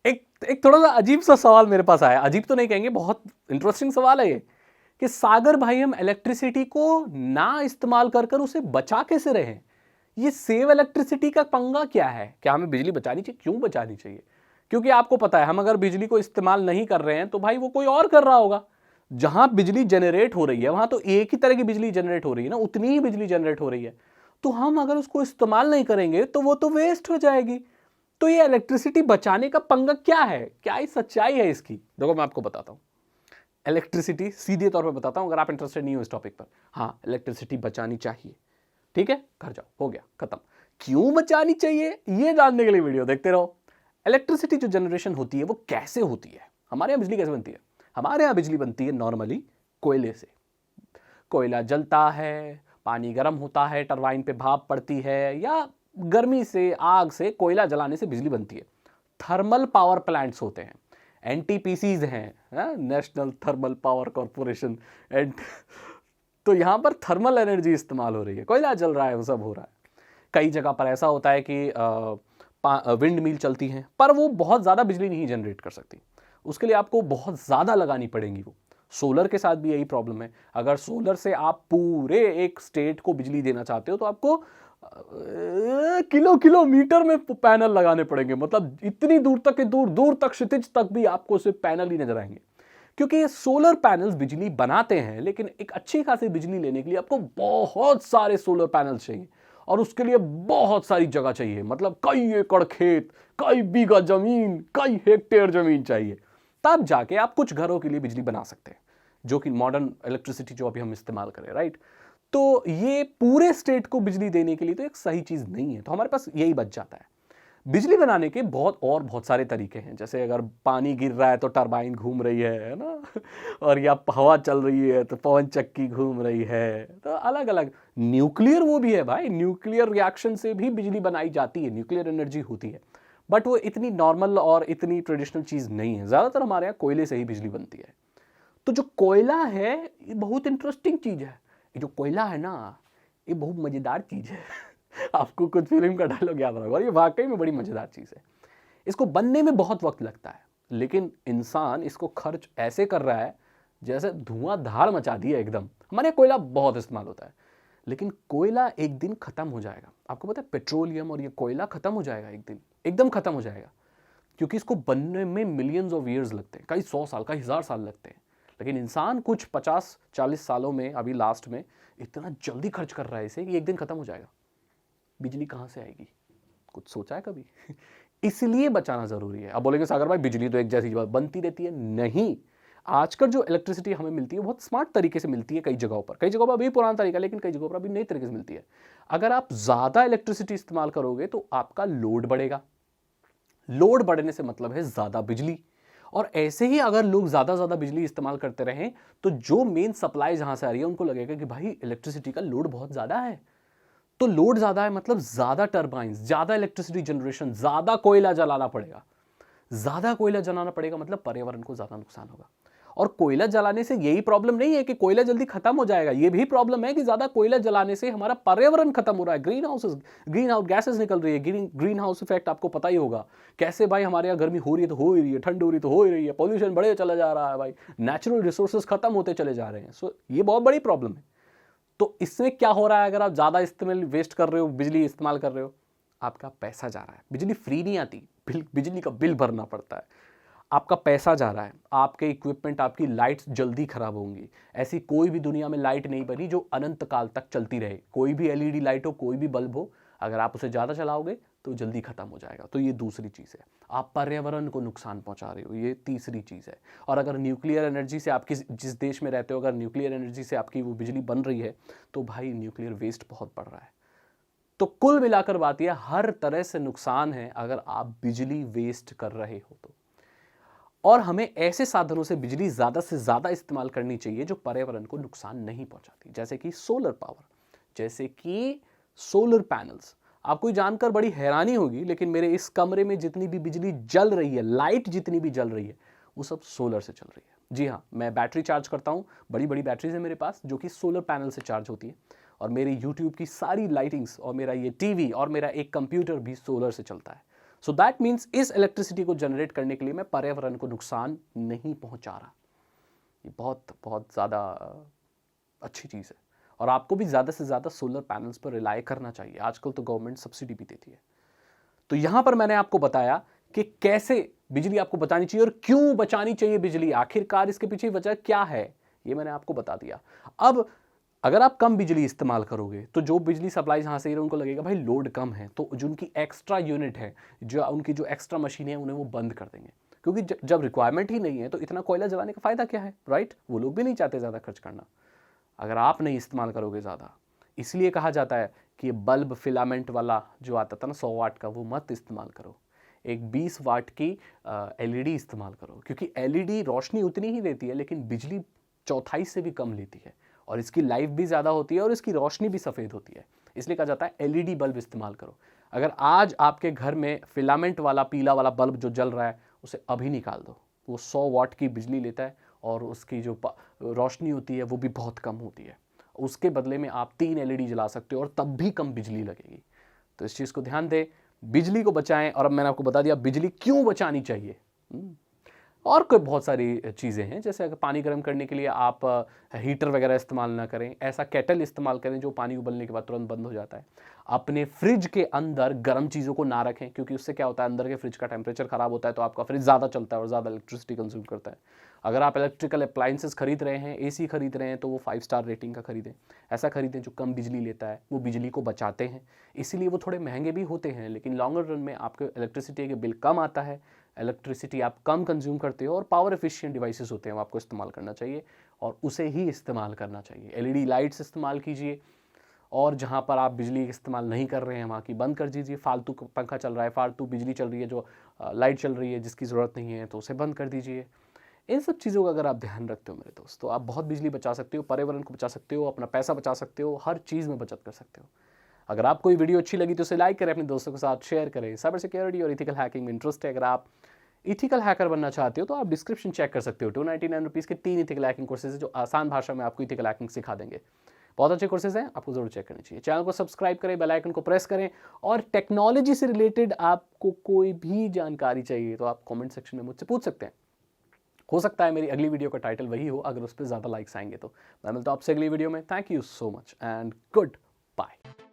एक थोड़ा सा अजीब सा सवाल मेरे पास आया, अजीब तो नहीं कहेंगे, बहुत इंटरेस्टिंग सवाल है ये, कि सागर भाई हम इलेक्ट्रिसिटी को ना इस्तेमाल कर कर उसे बचा कैसे रहे? ये सेव इलेक्ट्रिसिटी का पंगा क्या है? क्या हमें बिजली बचानी चाहिए? क्यों बचानी चाहिए? क्योंकि आपको पता है हम अगर बिजली को इस्तेमाल नहीं कर रहे हैं तो भाई वो कोई और कर रहा होगा। जहां बिजली जनरेट हो रही है वहां तो एक ही तरह की बिजली जनरेट हो रही है ना, उतनी ही बिजली जनरेट हो रही है। तो हम अगर उसको इस्तेमाल नहीं करेंगे तो वो तो वेस्ट हो जाएगी। तो ये इलेक्ट्रिसिटी बचाने का पंगा क्या है? क्या ही सच्चाई है इसकी? देखो मैं आपको बताता हूं। इलेक्ट्रिसिटी सीधे तौर पर बताता हूं, अगर आप इंटरेस्टेड नहीं हो इस टॉपिक पर। हाँ, इलेक्ट्रिसिटी बचानी चाहिए, ठीक है, घर जाओ, हो गया, खत्म। क्यों बचानी चाहिए ये जानने के लिए वीडियो देखते रहो। इलेक्ट्रिसिटी जो जनरेशन होती है वो कैसे होती है? हमारे यहाँ बिजली कैसे बनती है? हमारे यहाँ बिजली बनती है नॉर्मली कोयले से। कोयला जलता है, पानी गर्म होता है, टरबाइन पे भाप पड़ती है, या गर्मी से, आग से, कोयला जलाने से बिजली बनती है। थर्मल पावर प्लांट्स होते हैं, एनटीपीसीज हैं, national thermal power corporation. And तो यहां पर थर्मल एनर्जी इस्तेमाल हो रही है, कोयला जल रहा है, वो सब हो रहा है। कई जगह पर ऐसा होता है कि विंड मिल चलती हैं, पर वो बहुत ज़्यादा बिजली नहीं जनरेट कर सकती, उसके लिए आपको बहुत ज़्यादा लगानी पड़ेगी वो। सोलर के साथ भी यही प्रॉब्लम है। अगर सोलर से आप पूरे एक स्टेट को बिजली देना चाहते हो तो आपको किलोमीटर में पैनल लगाने पड़ेंगे, मतलब इतनी दूर तक के दूर दूर तक, क्षितिज तक भी आपको सिर्फ पैनल ही नजर आएंगे। क्योंकि ये सोलर पैनल्स बिजली बनाते हैं, लेकिन एक अच्छी खासी बिजली लेने के लिए आपको बहुत सारे सोलर पैनल्स चाहिए, और उसके लिए बहुत सारी जगह चाहिए, मतलब कई एकड़ खेत, कई बीघा जमीन, कई हेक्टेयर जमीन चाहिए। तब जाके आप कुछ घरों के लिए बिजली बना सकते हैं, जो कि मॉडर्न इलेक्ट्रिसिटी जो अभी हम इस्तेमाल करें, राइट। तो ये पूरे स्टेट को बिजली देने के लिए तो एक सही चीज नहीं है, तो हमारे पास यही बच जाता है। बिजली बनाने के बहुत सारे तरीके हैं, जैसे अगर पानी गिर रहा है तो टरबाइन घूम रही है ना, और या हवा चल रही है तो पवन चक्की घूम रही है, तो अलग अलग। न्यूक्लियर वो भी है भाई, न्यूक्लियर रिएक्शन से भी बिजली बनाई जाती है, न्यूक्लियर एनर्जी होती है, बट वो इतनी नॉर्मल और इतनी ट्रेडिशनल चीज नहीं है। ज्यादातर हमारे यहाँ कोयले से ही बिजली बनती है। तो जो कोयला है ये बहुत इंटरेस्टिंग चीज है। ये जो कोयला है ना, ये बहुत मजेदार चीज है। आपको कुछ फिल्म का डायलॉग याद रखो, और ये वाकई में बड़ी मजेदार चीज है। इसको बनने में बहुत वक्त लगता है, लेकिन इंसान इसको खर्च ऐसे कर रहा है जैसे धुआंधार मचा दिया एकदम। हमारे यहाँ कोयला बहुत इस्तेमाल होता है, लेकिन कोयला एक दिन खत्म हो जाएगा। आपको पता है पेट्रोलियम और ये कोयला खत्म हो जाएगा एक दिन, एकदम खत्म हो जाएगा, क्योंकि इसको बनने में मिलियंस ऑफ ईयर्स लगते हैं, कई 100 साल, कई 1000 साल लगते हैं। लेकिन इंसान कुछ 50-40 सालों में, अभी लास्ट में, इतना जल्दी खर्च कर रहा है इसे कि एक दिन खत्म हो जाएगा। बिजली कहां से आएगी? कुछ सोचा है कभी? इसलिए बचाना जरूरी है। अब बोलेंगे सागर भाई बिजली तो एक जैसी बात बनती रहती है। नहीं, आजकल जो इलेक्ट्रिसिटी हमें मिलती है बहुत स्मार्ट तरीके से मिलती है। कई जगहों पर अभी पुराना तरीका, लेकिन कई जगहों पर अभी नई तरीके से मिलती है। अगर आप ज्यादा इलेक्ट्रिसिटी इस्तेमाल करोगे तो आपका लोड बढ़ेगा। लोड बढ़ने से मतलब है ज्यादा बिजली, और ऐसे ही अगर लोग ज्यादा बिजली इस्तेमाल करते रहें तो जो मेन सप्लाई जहां से आ रही है उनको लगेगा कि भाई इलेक्ट्रिसिटी का लोड बहुत ज्यादा है। तो लोड ज्यादा है मतलब ज्यादा टर्बाइन, ज्यादा इलेक्ट्रिसिटी जनरेशन, ज्यादा कोयला जलाना पड़ेगा। ज्यादा कोयला जलाना पड़ेगा मतलब पर्यावरण को ज्यादा नुकसान होगा। और कोयला जलाने से यही प्रॉब्लम नहीं है कि कोयला जल्दी खत्म हो जाएगा, यह भी प्रॉब्लम है कि ज्यादा कोयला जलाने से हमारा पर्यावरण खत्म हो रहा है। ग्रीन हाउस गैसेस निकल रही है। ग्रीन हाउस इफेक्ट आपको पता ही होगा कैसे भाई। हमारे यहाँ गर्मी हो रही है तो हो ही रही है, ठंड हो रही तो हो ही रही है, पॉल्यूशन बढ़े चला जा रहा है भाई, नेचुरल रिसोर्सेज खत्म होते चले जा रहे हैं। सो ये बहुत बड़ी प्रॉब्लम है। तो इसमें क्या हो रहा है? अगर आप ज्यादा इस्तेमाल वेस्ट कर रहे हो, बिजली इस्तेमाल कर रहे हो, आपका पैसा जा रहा है। बिजली फ्री नहीं आती, बिजली का बिल भरना पड़ता है। आपका पैसा जा रहा है, आपके इक्विपमेंट, आपकी लाइट्स जल्दी खराब होंगी। ऐसी कोई भी दुनिया में लाइट नहीं बनी जो अनंत काल तक चलती रहे। कोई भी एलईडी लाइट हो, कोई भी बल्ब हो, अगर आप उसे ज़्यादा चलाओगे तो जल्दी खत्म हो जाएगा। तो ये दूसरी चीज़ है। आप पर्यावरण को नुकसान पहुंचा रहे हो, ये तीसरी चीज़ है। और अगर न्यूक्लियर एनर्जी से आपकी, जिस देश में रहते हो, अगर न्यूक्लियर एनर्जी से आपकी वो बिजली बन रही है तो भाई न्यूक्लियर वेस्ट बहुत बढ़ रहा है। तो कुल मिलाकर बात यह, हर तरह से नुकसान है अगर आप बिजली वेस्ट कर रहे हो तो। और हमें ऐसे साधनों से बिजली ज्यादा से ज्यादा इस्तेमाल करनी चाहिए जो पर्यावरण को नुकसान नहीं पहुंचाती, जैसे कि सोलर पावर, जैसे कि सोलर पैनल्स। आपको जानकर बड़ी हैरानी होगी, लेकिन मेरे इस कमरे में जितनी भी बिजली जल रही है, लाइट जितनी भी जल रही है, वो सब सोलर से चल रही है। जी हाँ, मैं बैटरी चार्ज करता हूँ, बड़ी बड़ी बैटरीज है मेरे पास जो कि सोलर पैनल से चार्ज होती है। और मेरी यूट्यूब की सारी लाइटिंग्स और मेरा ये टीवी और मेरा एक कंप्यूटर भी सोलर से चलता है। सो दैट मीन्स इस इलेक्ट्रिसिटी को जनरेट करने के लिए मैं पर्यावरण को नुकसान नहीं पहुंचा रहा। ये बहुत बहुत ज़्यादा अच्छी चीज़ है और आपको भी ज़्यादा से ज़्यादा सोलर पैनल्स पर रिलाय करना चाहिए। आजकल तो गवर्नमेंट सब्सिडी भी देती है। तो यहां पर मैंने आपको बताया कि कैसे बिजली आपको बचानी चाहिए और क्यों बचानी चाहिए बिजली, आखिरकार इसके पीछे वजह क्या है, ये मैंने आपको बता दिया। अब अगर आप कम बिजली इस्तेमाल करोगे तो जो बिजली सप्लाई जहां से उनको लगेगा भाई लोड कम है, तो जो उनकी एक्स्ट्रा यूनिट है, जो उनकी जो एक्स्ट्रा मशीनें हैं, उन्हें वो बंद कर देंगे, क्योंकि जब रिक्वायरमेंट ही नहीं है तो इतना कोयला जलाने का फायदा क्या है, राइट? वो लोग भी नहीं चाहते ज़्यादा खर्च करना अगर आप नहीं इस्तेमाल करोगे ज़्यादा। इसलिए कहा जाता है कि बल्ब फिलामेंट वाला जो आता था ना 100 वाट का, वो मत इस्तेमाल करो। एक 20 वाट की एलईडी इस्तेमाल करो, क्योंकि एलईडी रोशनी उतनी ही देती है लेकिन बिजली चौथाई से भी कम लेती है और इसकी लाइफ भी ज़्यादा होती है और इसकी रोशनी भी सफ़ेद होती है। इसलिए कहा जाता है एलईडी बल्ब इस्तेमाल करो। अगर आज आपके घर में फिलामेंट वाला पीला वाला बल्ब जो जल रहा है उसे अभी निकाल दो, वो 100 वाट की बिजली लेता है और उसकी जो रोशनी होती है वो भी बहुत कम होती है। उसके बदले में आप 3 एलईडी जला सकते हो और तब भी कम बिजली लगेगी। तो इस चीज़ को ध्यान दें, बिजली को बचाएं। और अब मैंने आपको बता दिया बिजली क्यों बचानी चाहिए। और कोई बहुत सारी चीज़ें हैं, जैसे अगर पानी गर्म करने के लिए आप हीटर वगैरह इस्तेमाल ना करें, ऐसा केटल इस्तेमाल करें जो पानी उबलने के बाद तुरंत बंद हो जाता है। अपने फ्रिज के अंदर गर्म चीज़ों को ना रखें, क्योंकि उससे क्या होता है, अंदर के फ्रिज का टेम्परेचर खराब होता है तो आपका फ्रिज ज़्यादा चलता है और ज़्यादा इलेक्ट्रिसिटी कंज्यूम करता है। अगर आप इलेक्ट्रिकल अप्लाइंसेस खरीद रहे हैं, एसी खरीद रहे हैं, तो वो 5 स्टार रेटिंग का खरीदें। ऐसा खरीदें जो कम बिजली लेता है, वो बिजली को बचाते हैं। इसीलिए वो थोड़े महंगे भी होते हैं, लेकिन लॉन्गर रन में आपके इलेक्ट्रिसिटी के बिल कम आता है, इलेक्ट्रिसिटी आप कम कंज्यूम करते हो और पावर एफिशिएंट डिवाइसेस होते हैं वो आपको इस्तेमाल करना चाहिए और उसे ही इस्तेमाल करना चाहिए। एलईडी लाइट्स इस्तेमाल कीजिए और जहाँ पर आप बिजली इस्तेमाल नहीं कर रहे हैं वहाँ की बंद कर दीजिए। फालतू पंखा चल रहा है, फालतू बिजली चल रही है, जो लाइट चल रही है जिसकी ज़रूरत नहीं है, तो उसे बंद कर दीजिए। इन सब चीज़ों का अगर आप ध्यान रखते हो मेरे दोस्त, तो आप बहुत बिजली बचा सकते हो, पर्यावरण को बचा सकते हो, अपना पैसा बचा सकते हो, हर चीज़ में बचत कर सकते हो। अगर आपको ये वीडियो अच्छी लगी तो उसे लाइक करें, अपने दोस्तों के साथ शेयर करें। साइबर सिक्योरिटी और इथिकल हैकिंग में इंटरेस्ट है, अगर आप इथिकल हैकर बनना चाहते हो तो आप डिस्क्रिप्शन चेक कर सकते हो। 299 रुपीज़ के 3 इथिकल हैकिंग कोर्सेज है जो आसान भाषा में आपको इथिकल हैकिंग सिखा देंगे। बहुत अच्छे कोर्सेज हैं, आपको जरूर चेक करनी चाहिए। चैनल को सब्सक्राइब करें, बेल आइकन को प्रेस करें और टेक्नोलॉजी से रिलेटेड आपको कोई भी जानकारी चाहिए तो आप कमेंट सेक्शन में मुझसे पूछ सकते हैं। हो सकता है मेरी अगली वीडियो का टाइटल वही हो अगर उस पर ज़्यादा लाइक्स आएंगे तो। मैं मिलता हूं आपसे अगली वीडियो में। Thank you so much and good bye.